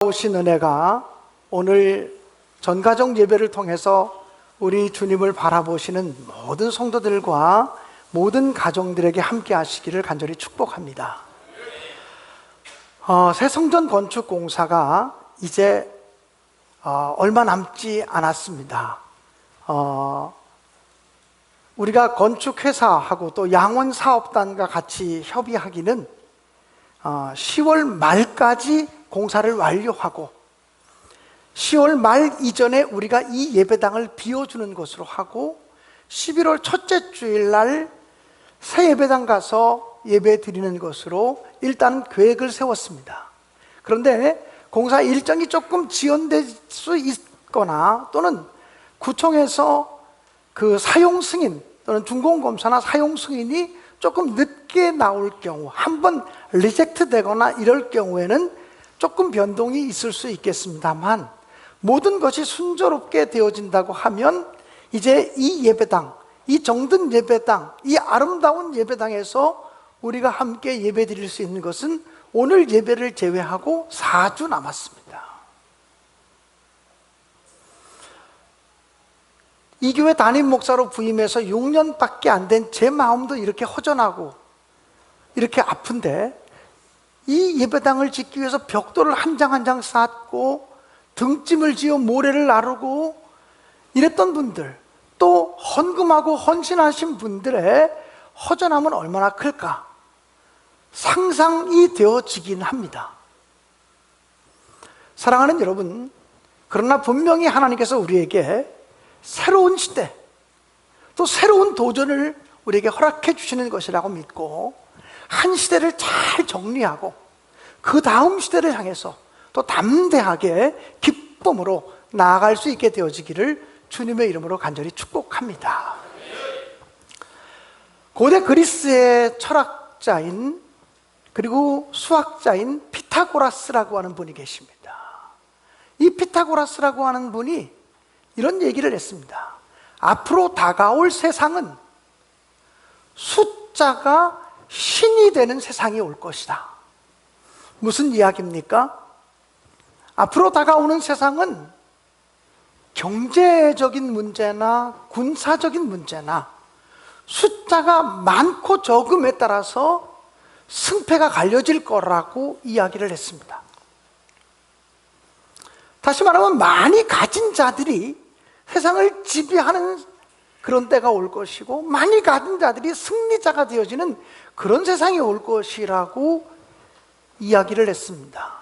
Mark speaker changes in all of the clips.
Speaker 1: 오신 은혜가 오늘 전가정 예배를 통해서 우리 주님을 바라보시는 모든 성도들과 모든 가정들에게 함께 하시기를 간절히 축복합니다. 새 성전 건축 공사가 이제 얼마 남지 않았습니다. 우리가 건축회사하고 또 양원사업단과 같이 협의하기는 10월 말까지 공사를 완료하고 10월 말 이전에 우리가 이 예배당을 비워주는 것으로 하고 11월 첫째 주일 날 새 예배당 가서 예배 드리는 것으로 일단 계획을 세웠습니다. 그런데 공사 일정이 조금 지연될 수 있거나 또는 구청에서 그 사용 승인 또는 준공검사나 사용 승인이 조금 늦게 나올 경우, 한번 리젝트 되거나 이럴 경우에는 조금 변동이 있을 수 있겠습니다만, 모든 것이 순조롭게 되어진다고 하면 이제 이 예배당, 이 정든 예배당, 이 아름다운 예배당에서 우리가 함께 예배 드릴 수 있는 것은 오늘 예배를 제외하고 4주 남았습니다. 이 교회 담임 목사로 부임해서 6년밖에 안 된 제 마음도 이렇게 허전하고 이렇게 아픈데, 이 예배당을 짓기 위해서 벽돌을 한 장 한 장 쌓고 등짐을 지어 모래를 나르고 이랬던 분들, 또 헌금하고 헌신하신 분들의 허전함은 얼마나 클까 상상이 되어지긴 합니다. 사랑하는 여러분, 그러나 분명히 하나님께서 우리에게 새로운 시대, 또 새로운 도전을 우리에게 허락해 주시는 것이라고 믿고, 한 시대를 잘 정리하고 그 다음 시대를 향해서 또 담대하게 기쁨으로 나아갈 수 있게 되어지기를 주님의 이름으로 간절히 축복합니다. 고대 그리스의 철학자인 그리고 수학자인 피타고라스라고 하는 분이 계십니다. 이 피타고라스라고 하는 분이 이런 얘기를 했습니다. 앞으로 다가올 세상은 숫자가 신이 되는 세상이 올 것이다. 무슨 이야기입니까? 앞으로 다가오는 세상은 경제적인 문제나 군사적인 문제나 숫자가 많고 적음에 따라서 승패가 갈려질 거라고 이야기를 했습니다. 다시 말하면 많이 가진 자들이 세상을 지배하는 그런 때가 올 것이고, 많이 가진 자들이 승리자가 되어지는 그런 세상이 올 것이라고 이야기를 했습니다.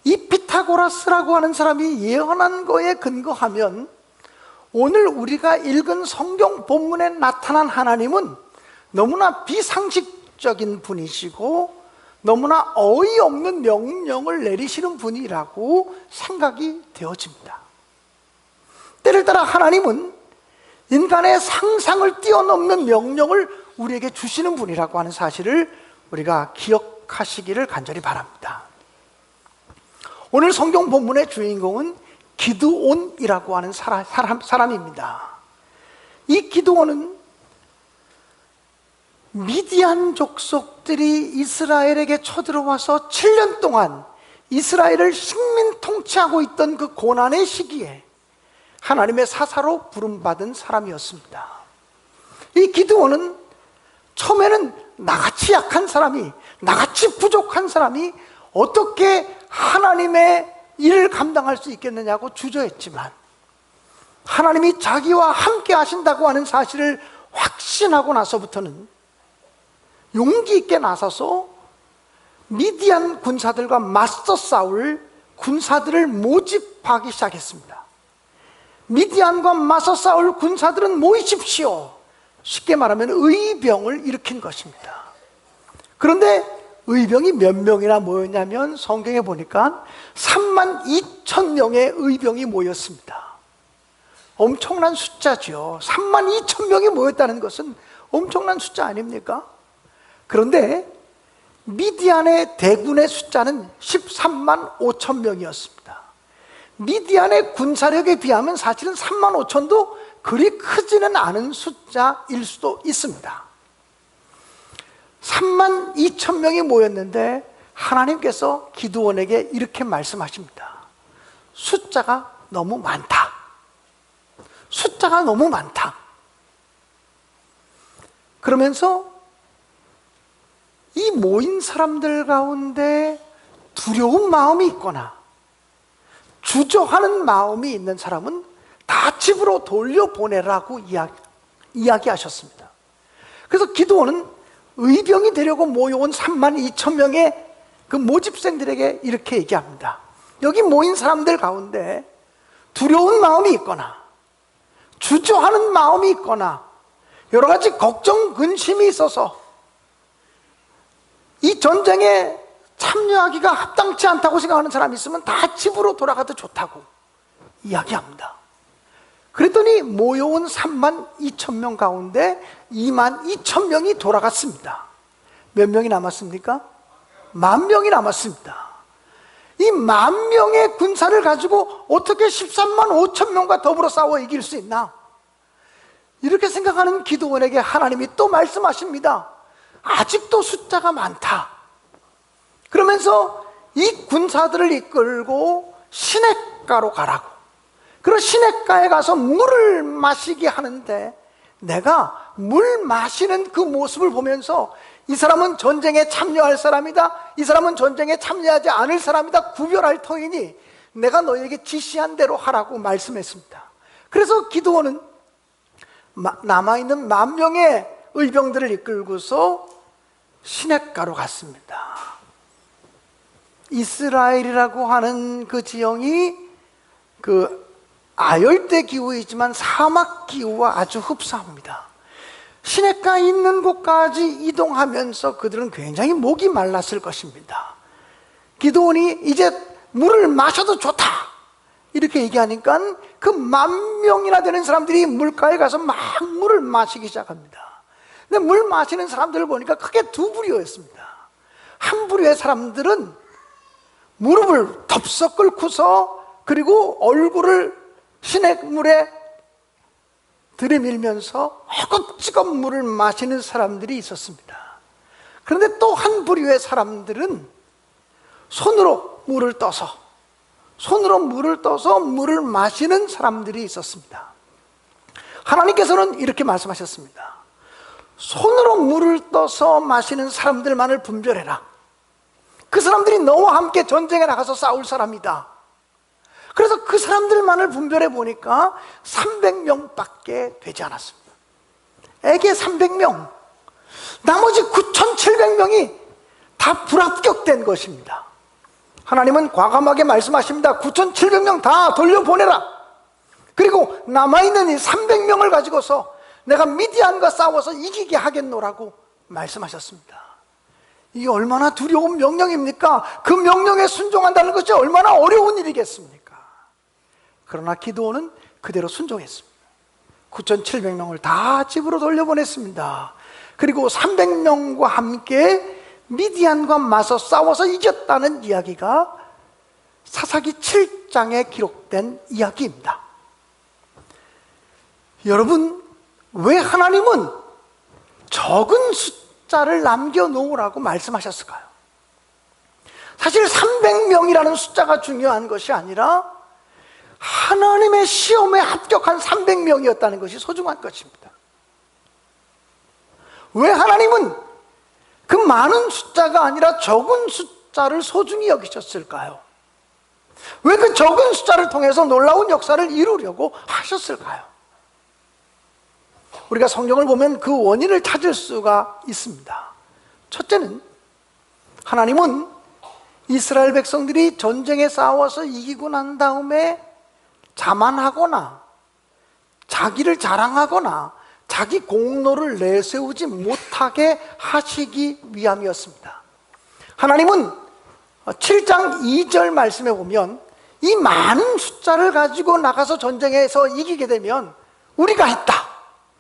Speaker 1: 이 피타고라스라고 하는 사람이 예언한 거에 근거하면 오늘 우리가 읽은 성경 본문에 나타난 하나님은 너무나 비상식적인 분이시고 너무나 어이없는 명령을 내리시는 분이라고 생각이 되어집니다. 때를 따라 하나님은 인간의 상상을 뛰어넘는 명령을 우리에게 주시는 분이라고 하는 사실을 우리가 기억하시기를 간절히 바랍니다. 오늘 성경 본문의 주인공은 기드온이라고 하는 사람입니다. 이 기드온은 미디안 족속들이 이스라엘에게 쳐들어와서 7년 동안 이스라엘을 식민 통치하고 있던 그 고난의 시기에 하나님의 사사로 부름받은 사람이었습니다. 이 기드온은 처음에는 나같이 약한 사람이, 나같이 부족한 사람이 어떻게 하나님의 일을 감당할 수 있겠느냐고 주저했지만, 하나님이 자기와 함께 하신다고 하는 사실을 확신하고 나서부터는 용기 있게 나서서 미디안 군사들과 맞서 싸울 군사들을 모집하기 시작했습니다. 미디안과 맞서 싸울 군사들은 모이십시오. 쉽게 말하면 의병을 일으킨 것입니다. 그런데 의병이 몇 명이나 모였냐면 성경에 보니까 32,000명의 의병이 모였습니다. 엄청난 숫자죠. 32,000명이 모였다는 것은 엄청난 숫자 아닙니까? 그런데 미디안의 대군의 숫자는 13만 5천 명이었습니다. 미디안의 군사력에 비하면 사실은 3만 5천도 그리 크지는 않은 숫자일 수도 있습니다. 3만 2천 명이 모였는데 하나님께서 기드온에게 이렇게 말씀하십니다. 숫자가 너무 많다. 숫자가 너무 많다. 그러면서 이 모인 사람들 가운데 두려운 마음이 있거나 주저하는 마음이 있는 사람은 다 집으로 돌려보내라고 이야기하셨습니다. 그래서 기드온은 의병이 되려고 모여온 32,000명의 그 모집생들에게 이렇게 얘기합니다. 여기 모인 사람들 가운데 두려운 마음이 있거나 주저하는 마음이 있거나 여러 가지 걱정, 근심이 있어서 이 전쟁에 참여하기가 합당치 않다고 생각하는 사람이 있으면 다 집으로 돌아가도 좋다고 이야기합니다. 그랬더니 모여온 32,000명 가운데 22,000명이 돌아갔습니다. 몇 명이 남았습니까? 10,000명이 남았습니다. 이 10,000명의 군사를 가지고 어떻게 13만 5천 명과 더불어 싸워 이길 수 있나? 이렇게 생각하는 기드온에게 하나님이 또 말씀하십니다. 아직도 숫자가 많다. 그러면서 이 군사들을 이끌고 시냇가로 가라고. 그리고 시냇가에 가서 물을 마시게 하는데 내가 물 마시는 그 모습을 보면서 이 사람은 전쟁에 참여할 사람이다, 이 사람은 전쟁에 참여하지 않을 사람이다 구별할 터이니 내가 너에게 지시한 대로 하라고 말씀했습니다. 그래서 기드온은 남아있는 10,000명의 의병들을 이끌고서 시냇가로 갔습니다. 이스라엘이라고 하는 그 지형이 그 아열대 기후이지만 사막 기후와 아주 흡사합니다. 시냇가에 있는 곳까지 이동하면서 그들은 굉장히 목이 말랐을 것입니다. 기드온이 이제 물을 마셔도 좋다 이렇게 얘기하니까 그 10,000명이나 되는 사람들이 물가에 가서 막 물을 마시기 시작합니다. 근데 물 마시는 사람들을 보니까 크게 두 부류였습니다. 한 부류의 사람들은 무릎을 덥석 꿇고서 그리고 얼굴을 시냇물에 들이밀면서 허겁지겁 물을 마시는 사람들이 있었습니다. 그런데 또 한 부류의 사람들은 손으로 물을 떠서 물을 마시는 사람들이 있었습니다. 하나님께서는 이렇게 말씀하셨습니다. 손으로 물을 떠서 마시는 사람들만을 분별해라. 그 사람들이 너와 함께 전쟁에 나가서 싸울 사람이다. 그래서 그 사람들만을 분별해 보니까 300명밖에 되지 않았습니다. 애게 300명, 나머지 9,700명이 다 불합격된 것입니다. 하나님은 과감하게 말씀하십니다. 9,700명 다 돌려보내라. 그리고 남아있는 이 300명을 가지고서 내가 미디안과 싸워서 이기게 하겠노라고 말씀하셨습니다. 이게 얼마나 두려운 명령입니까? 그 명령에 순종한다는 것이 얼마나 어려운 일이겠습니까? 그러나 기드온은 그대로 순종했습니다. 9,700명을 다 집으로 돌려보냈습니다. 그리고 300명과 함께 미디안과 맞서 싸워서 이겼다는 이야기가 사사기 7장에 기록된 이야기입니다. 여러분, 왜 하나님은 적은 숫자를 남겨놓으라고 말씀하셨을까요? 사실 300명이라는 숫자가 중요한 것이 아니라 하나님의 시험에 합격한 300명이었다는 것이 소중한 것입니다. 왜 하나님은 그 많은 숫자가 아니라 적은 숫자를 소중히 여기셨을까요? 왜 그 적은 숫자를 통해서 놀라운 역사를 이루려고 하셨을까요? 우리가 성경을 보면 그 원인을 찾을 수가 있습니다. 첫째는 하나님은 이스라엘 백성들이 전쟁에 싸워서 이기고 난 다음에 자만하거나 자기를 자랑하거나 자기 공로를 내세우지 못하게 하시기 위함이었습니다. 하나님은 7장 2절 말씀에 보면 이 많은 숫자를 가지고 나가서 전쟁에서 이기게 되면 우리가 했다,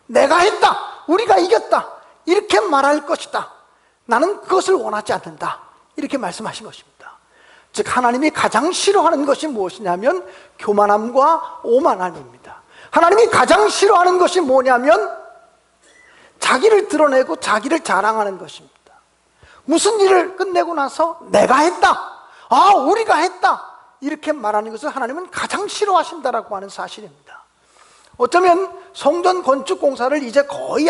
Speaker 1: 내가 했다, 우리가 이겼다 이렇게 말할 것이다. 나는 그것을 원하지 않는다 이렇게 말씀하신 것입니다. 즉 하나님이 가장 싫어하는 것이 무엇이냐면 교만함과 오만함입니다. 하나님이 가장 싫어하는 것이 뭐냐면 자기를 드러내고 자기를 자랑하는 것입니다. 무슨 일을 끝내고 나서 내가 했다, 우리가 했다, 이렇게 말하는 것을 하나님은 가장 싫어하신다라고 하는 사실입니다. 어쩌면 성전 건축 공사를 이제 거의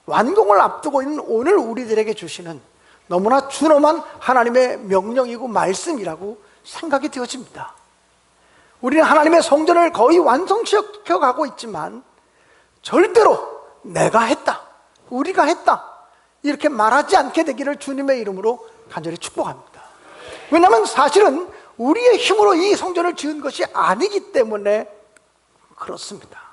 Speaker 1: 완공을 앞두고 있는 오늘 우리들에게 주시는 너무나 준엄한 하나님의 명령이고 말씀이라고 생각이 되어집니다. 우리는 하나님의 성전을 거의 완성시켜 가고 있지만 절대로 내가 했다, 우리가 했다, 이렇게 말하지 않게 되기를 주님의 이름으로 간절히 축복합니다. 왜냐하면 사실은 우리의 힘으로 이 성전을 지은 것이 아니기 때문에 그렇습니다.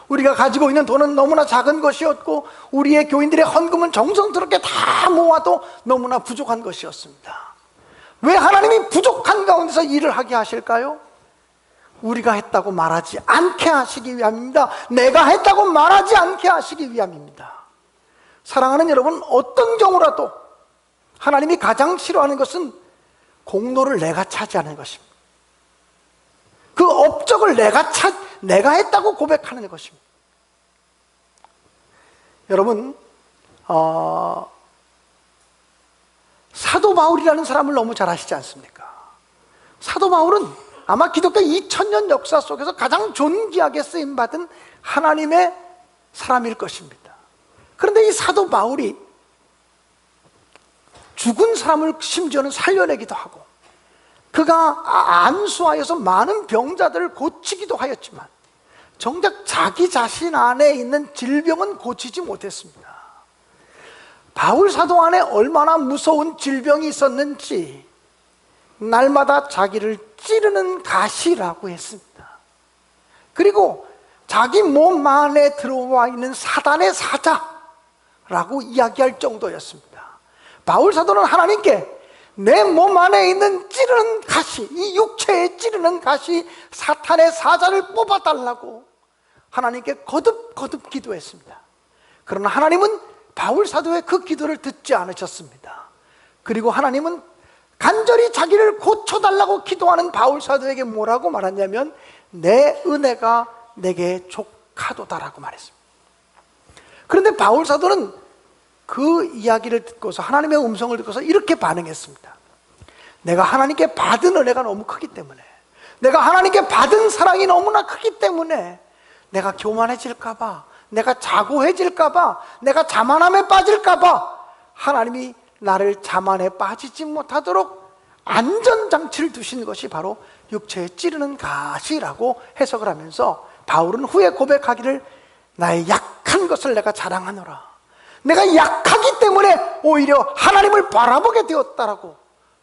Speaker 1: 우리가 가지고 있는 돈은 너무나 작은 것이었고 우리의 교인들의 헌금은 정성스럽게 다 모아도 너무나 부족한 것이었습니다. 왜 하나님이 부족한 가운데서 일을 하게 하실까요? 우리가 했다고 말하지 않게 하시기 위함입니다. 내가 했다고 말하지 않게 하시기 위함입니다. 사랑하는 여러분, 어떤 경우라도 하나님이 가장 싫어하는 것은 공로를 내가 차지하는 것입니다. 그 업적을 내가 했다고 고백하는 것입니다. 여러분, 사도 바울이라는 사람을 너무 잘 아시지 않습니까? 사도 바울은 아마 기독교 2000년 역사 속에서 가장 존귀하게 쓰임받은 하나님의 사람일 것입니다. 그런데 이 사도 바울이 죽은 사람을 심지어는 살려내기도 하고 그가 안수하여서 많은 병자들을 고치기도 하였지만 정작 자기 자신 안에 있는 질병은 고치지 못했습니다. 바울 사도 안에 얼마나 무서운 질병이 있었는지 날마다 자기를 찌르는 가시라고 했습니다. 그리고 자기 몸 안에 들어와 있는 사단의 사자라고 이야기할 정도였습니다. 바울 사도는 하나님께 내 몸 안에 있는 찌르는 가시, 이 육체에 찌르는 가시, 사탄의 사자를 뽑아달라고 하나님께 거듭 기도했습니다. 그러나 하나님은 바울 사도의 그 기도를 듣지 않으셨습니다. 그리고 하나님은 간절히 자기를 고쳐달라고 기도하는 바울 사도에게 뭐라고 말했냐면 내 은혜가 내게 족하도다라고 말했습니다. 그런데 바울 사도는 그 이야기를 듣고서 하나님의 음성을 듣고서 이렇게 반응했습니다. 내가 하나님께 받은 은혜가 너무 크기 때문에, 내가 하나님께 받은 사랑이 너무나 크기 때문에 내가 교만해질까봐, 내가 자고해질까봐, 내가 자만함에 빠질까봐 하나님이 나를 자만에 빠지지 못하도록 안전장치를 두신 것이 바로 육체에 찌르는 가시라고 해석을 하면서 바울은 후에 고백하기를 나의 약한 것을 내가 자랑하노라, 내가 약하기 때문에 오히려 하나님을 바라보게 되었다라고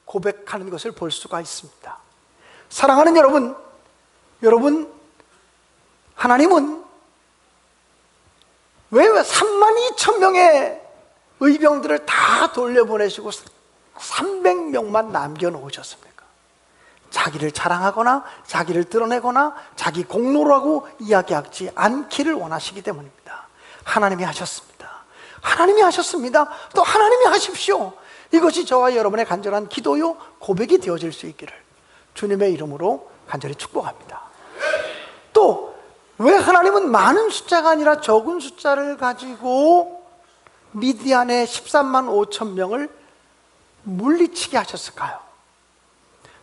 Speaker 1: 고백하는 것을 볼 수가 있습니다. 사랑하는 여러분, 하나님은 왜 32,000명의 의병들을 다 돌려보내시고 300명만 남겨놓으셨습니까? 자기를 자랑하거나 자기를 드러내거나 자기 공로라고 이야기하지 않기를 원하시기 때문입니다. 하나님이 하셨습니다. 하나님이 하셨습니다. 또 하나님이 하십시오. 이것이 저와 여러분의 간절한 기도요 고백이 되어질 수 있기를 주님의 이름으로 간절히 축복합니다. 또 왜 하나님은 많은 숫자가 아니라 적은 숫자를 가지고 미디안의 13만 5천 명을 물리치게 하셨을까요?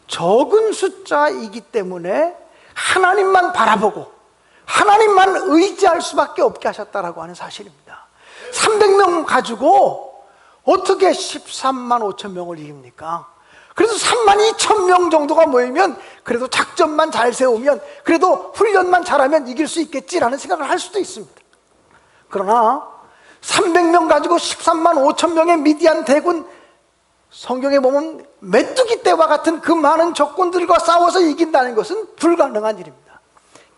Speaker 1: 적은 숫자이기 때문에 하나님만 바라보고 하나님만 의지할 수밖에 없게 하셨다라고 하는 사실입니다. 300명 가지고 어떻게 13만 5천 명을 이깁니까? 그래서 3만 2천 명 정도가 모이면 그래도 작전만 잘 세우면 그래도 훈련만 잘하면 이길 수 있겠지라는 생각을 할 수도 있습니다. 그러나 300명 가지고 13만 5천 명의 미디안 대군, 성경에 보면 메뚜기 떼와 같은 그 많은 적군들과 싸워서 이긴다는 것은 불가능한 일입니다.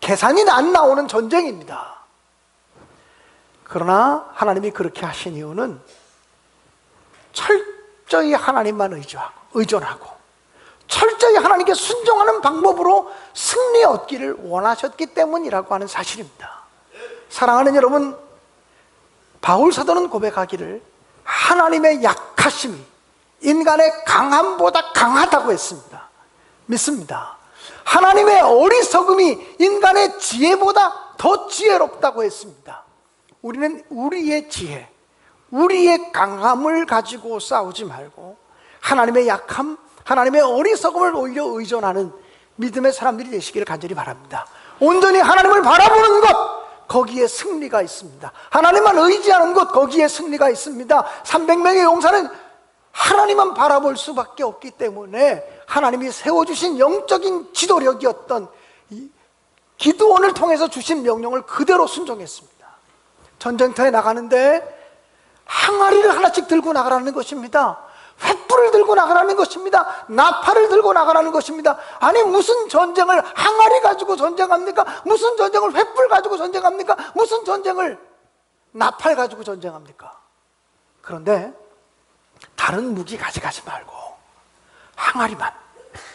Speaker 1: 계산이 안 나오는 전쟁입니다. 그러나 하나님이 그렇게 하신 이유는 철저히 하나님만 의존하고 철저히 하나님께 순종하는 방법으로 승리 얻기를 원하셨기 때문이라고 하는 사실입니다. 사랑하는 여러분, 바울 사도는 고백하기를 하나님의 약하심이 인간의 강함보다 강하다고 했습니다. 믿습니다. 하나님의 어리석음이 인간의 지혜보다 더 지혜롭다고 했습니다. 우리는 우리의 지혜, 우리의 강함을 가지고 싸우지 말고 하나님의 약함, 하나님의 어리석음을 오히려 의존하는 믿음의 사람들이 되시기를 간절히 바랍니다. 온전히 하나님을 바라보는 것, 거기에 승리가 있습니다. 하나님만 의지하는 것, 거기에 승리가 있습니다. 300명의 용사는 하나님만 바라볼 수밖에 없기 때문에 하나님이 세워주신 영적인 지도력이었던 기드온을 통해서 주신 명령을 그대로 순종했습니다. 전쟁터에 나가는데 항아리를 하나씩 들고 나가라는 것입니다. 횃불을 들고 나가라는 것입니다. 나팔을 들고 나가라는 것입니다. 아니, 무슨 전쟁을 항아리 가지고 전쟁합니까? 무슨 전쟁을 횃불 가지고 전쟁합니까? 무슨 전쟁을 나팔 가지고 전쟁합니까? 그런데 다른 무기 가져가지 말고 항아리만,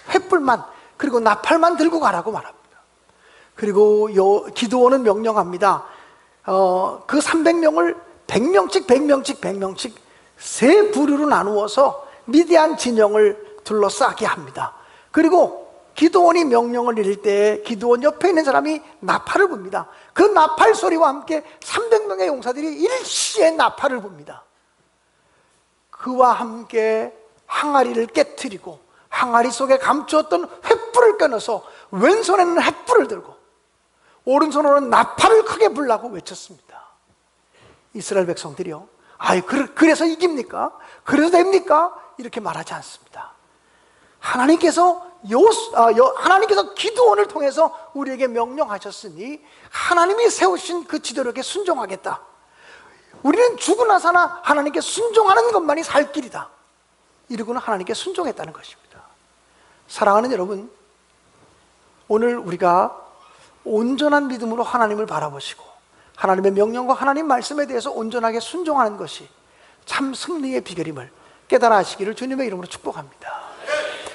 Speaker 1: 횃불만, 그리고 나팔만 들고 가라고 말합니다. 그리고 기드온은 명령합니다. 그 300명을 100명씩 세 부류로 나누어서 미디안 진영을 둘러싸게 합니다. 그리고 기드온이 명령을 내릴 때 기드온 옆에 있는 사람이 나팔을 붑니다. 그 나팔 소리와 함께 300명의 용사들이 일시에 나팔을 붑니다. 그와 함께 항아리를 깨트리고 항아리 속에 감추었던 횃불을 꺼내서 왼손에는 횃불을 들고 오른손으로는 나팔을 크게 불라고 외쳤습니다. 이스라엘 백성들이요, 아이, 그래서 이깁니까? 그래서 됩니까? 이렇게 말하지 않습니다. 하나님께서 기드온을 통해서 우리에게 명령하셨으니 하나님이 세우신 그 지도력에 순종하겠다. 우리는 죽으나 사나 하나님께 순종하는 것만이 살 길이다. 이러고는 하나님께 순종했다는 것입니다. 사랑하는 여러분, 오늘 우리가 온전한 믿음으로 하나님을 바라보시고 하나님의 명령과 하나님 말씀에 대해서 온전하게 순종하는 것이 참 승리의 비결임을 깨달아 하시기를 주님의 이름으로 축복합니다.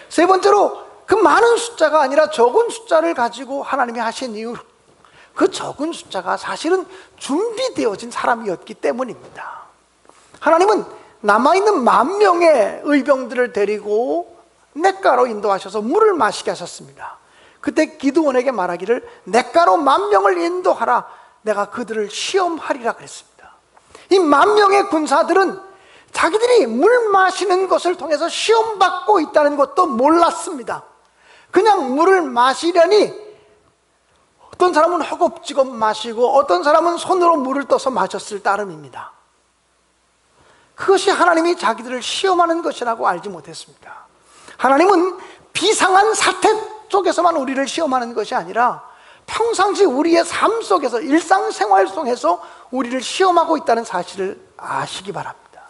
Speaker 1: 세 번째로, 그 많은 숫자가 아니라 적은 숫자를 가지고 하나님이 하신 이유, 그 적은 숫자가 사실은 준비되어진 사람이었기 때문입니다. 하나님은 남아있는 10,000명의 의병들을 데리고 냇가로 인도하셔서 물을 마시게 하셨습니다. 그때 기드온에게 말하기를 냇가로 10,000명을 인도하라, 내가 그들을 시험하리라 그랬습니다. 이 10,000명의 군사들은 자기들이 물 마시는 것을 통해서 시험받고 있다는 것도 몰랐습니다. 그냥 물을 마시려니 어떤 사람은 허겁지겁 마시고 어떤 사람은 손으로 물을 떠서 마셨을 따름입니다. 그것이 하나님이 자기들을 시험하는 것이라고 알지 못했습니다. 하나님은 비상한 사태 속에서만 우리를 시험하는 것이 아니라 평상시 우리의 삶 속에서, 일상생활 속에서 우리를 시험하고 있다는 사실을 아시기 바랍니다.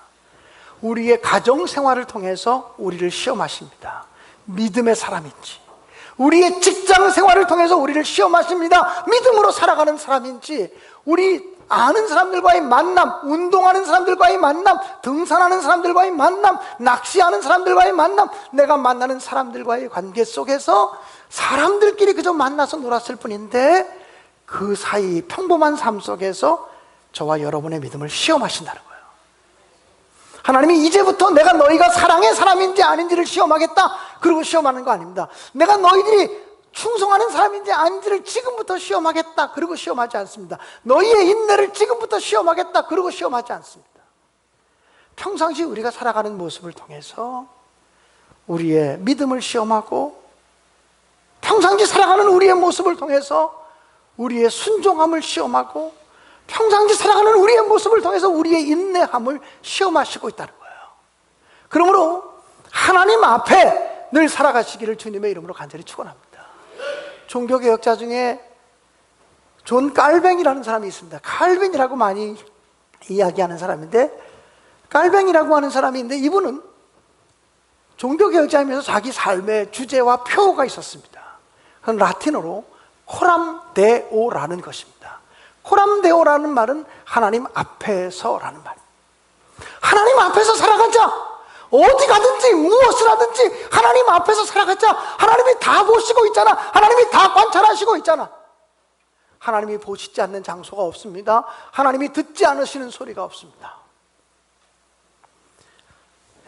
Speaker 1: 우리의 가정생활을 통해서 우리를 시험하십니다. 믿음의 사람인지, 우리의 직장생활을 통해서 우리를 시험하십니다. 믿음으로 살아가는 사람인지, 우리 아는 사람들과의 만남, 운동하는 사람들과의 만남, 등산하는 사람들과의 만남, 낚시하는 사람들과의 만남, 내가 만나는 사람들과의 관계 속에서 사람들끼리 그저 만나서 놀았을 뿐인데 그 사이 평범한 삶 속에서 저와 여러분의 믿음을 시험하신다는 거예요. 하나님이 이제부터 내가 너희가 사랑의 사람인지 아닌지를 시험하겠다, 그리고 시험하는 거 아닙니다. 내가 너희들이 충성하는 사람인지 아닌지를 지금부터 시험하겠다, 그리고 시험하지 않습니다. 너희의 인내를 지금부터 시험하겠다, 그리고 시험하지 않습니다. 평상시 우리가 살아가는 모습을 통해서 우리의 믿음을 시험하고, 평상시 살아가는 우리의 모습을 통해서 우리의 순종함을 시험하고, 평상시 살아가는 우리의 모습을 통해서 우리의 인내함을 시험하시고 있다는 거예요. 그러므로 하나님 앞에 늘 살아가시기를 주님의 이름으로 간절히 축원합니다. 종교개혁자 중에 존 칼뱅이라는 사람이 있습니다. 칼뱅이라고 많이 이야기하는 사람인데, 칼뱅이라고 하는 사람이 있는데 이분은 종교개혁자이면서 자기 삶의 주제와 표가 있었습니다. 그건 라틴어로 코람 데오라는 것입니다. 코람 데오라는 말은 하나님 앞에서라는 말입니다. 하나님 앞에서 살아가자. 어디 가든지 무엇을 하든지 하나님 앞에서 살아가자. 하나님이 다 보시고 있잖아. 하나님이 다 관찰하시고 있잖아. 하나님이 보시지 않는 장소가 없습니다. 하나님이 듣지 않으시는 소리가 없습니다.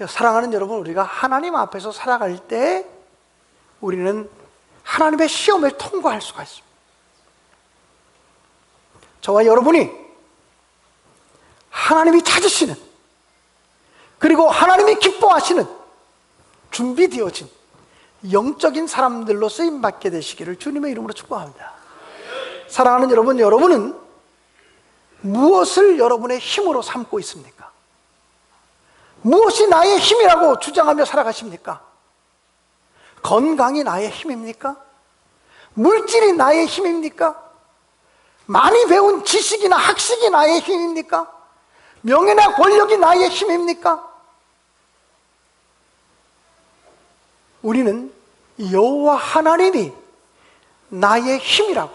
Speaker 1: 사랑하는 여러분, 우리가 하나님 앞에서 살아갈 때 우리는 하나님의 시험을 통과할 수가 있습니다. 저와 여러분이 하나님이 찾으시는 그리고 하나님이 기뻐하시는 준비되어진 영적인 사람들로 쓰임받게 되시기를 주님의 이름으로 축복합니다. 사랑하는 여러분, 여러분은 무엇을 여러분의 힘으로 삼고 있습니까? 무엇이 나의 힘이라고 주장하며 살아가십니까? 건강이 나의 힘입니까? 물질이 나의 힘입니까? 많이 배운 지식이나 학식이 나의 힘입니까? 명예나 권력이 나의 힘입니까? 우리는 여호와 하나님이 나의 힘이라고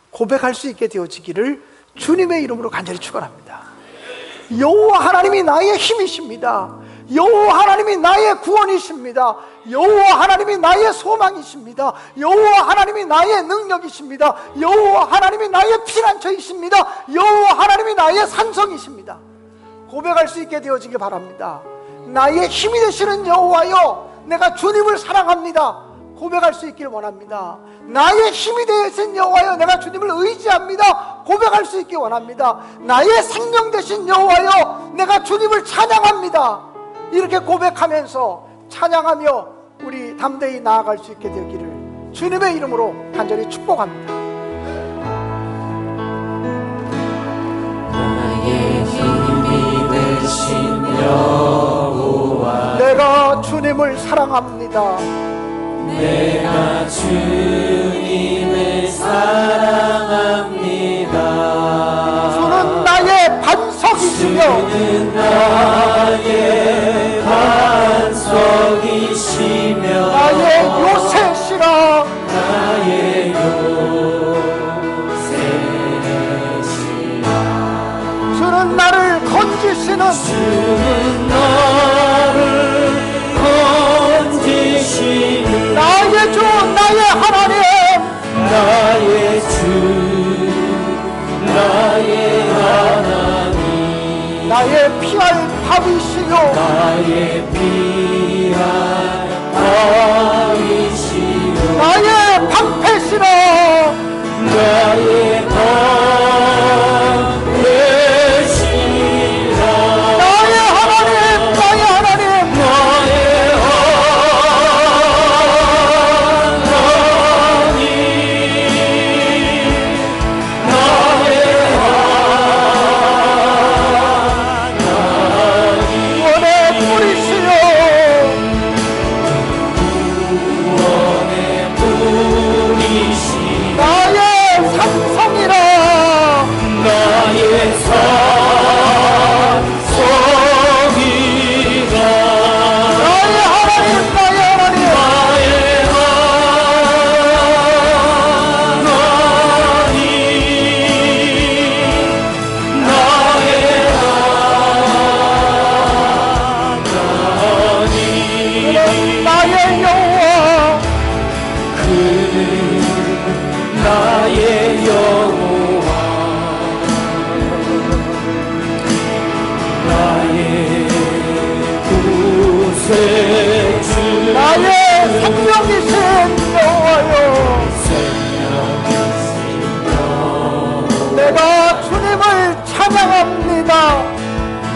Speaker 1: 고백할 수 있게 되어지기를 주님의 이름으로 간절히 축원합니다. 여호와 하나님이 나의 힘이십니다. 여호와 하나님이 나의 구원이십니다. 여호와 하나님이 나의 소망이십니다. 여호와 하나님이 나의 능력이십니다. 여호와 하나님이 나의 피난처이십니다. 여호와 하나님이 나의 산성이십니다. 고백할 수 있게 되어지기 바랍니다. 나의 힘이 되시는 여호와여, 내가 주님을 사랑합니다. 고백할 수 있기를 원합니다. 나의 힘이 되신 여호와여, 내가 주님을 의지합니다. 고백할 수 있기 원합니다. 나의 생명 되신 여호와여, 내가 주님을 찬양합니다. 이렇게 고백하면서 찬양하며 우리 담대히 나아갈 수 있게 되기를 주님의 이름으로 간절히 축복합니다.
Speaker 2: 나의 힘이 되신 여호와,
Speaker 1: 내가 주님을 사랑합니다.
Speaker 2: 내가 주님을 사랑합니다.
Speaker 1: 주는 나의 반석이시며
Speaker 2: 주는 나의 반석이시며
Speaker 1: 나의 요새시라.
Speaker 2: 나의 요새시라.
Speaker 1: 주는 나를 건지시는
Speaker 2: 주는 나를 건지시는
Speaker 1: 나의 주, 나의 하나님,
Speaker 2: 나의 주, 나의 하나님,
Speaker 1: 나의 피할 밥이시요
Speaker 2: 나의 피할 밥이시요
Speaker 1: 나의 방패시라.
Speaker 2: 나의 방패시라.
Speaker 1: 나의 하나님, 나의 하나님,
Speaker 2: 나의
Speaker 1: 구원의 뿌리시요
Speaker 2: 뿌리시
Speaker 1: 나의 산성이라.
Speaker 2: 나의 산성이라.
Speaker 1: 나의 하나님, 나의 하나님, 그는 나의 여호와,
Speaker 2: 나의 여호와, 나의 구세주,
Speaker 1: 나의 생명이신 여호와여, 내가 주님을 찬양합니다.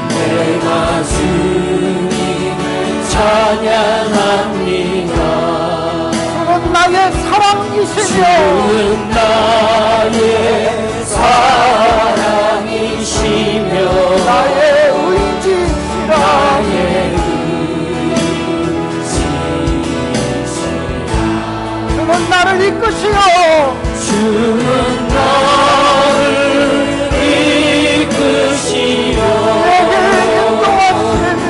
Speaker 2: 내가 주님을 찬양합니다.
Speaker 1: 주는 나의 사랑이시며
Speaker 2: 주는 나의 사랑이시며
Speaker 1: 나의 의지시라.
Speaker 2: 나의
Speaker 1: 주는 나를 이끄시어
Speaker 2: 주는 나를 이끄시며
Speaker 1: 내게 인도하시며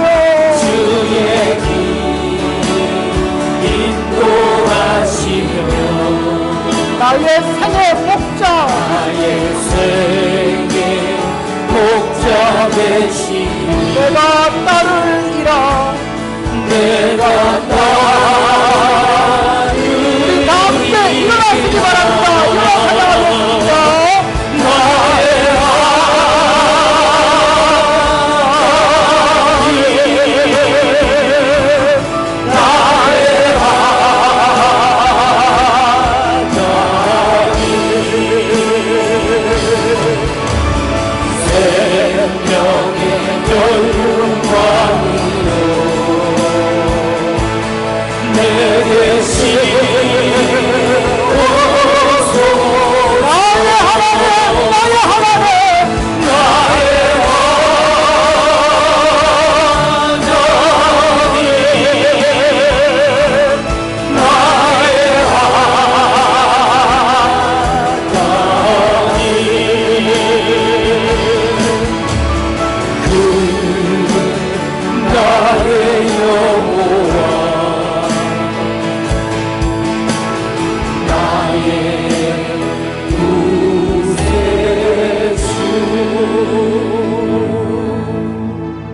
Speaker 2: 주의 길 인도하시며
Speaker 1: 나의 생의 목자
Speaker 2: 나의 생의 목자 되시니
Speaker 1: 내가 나를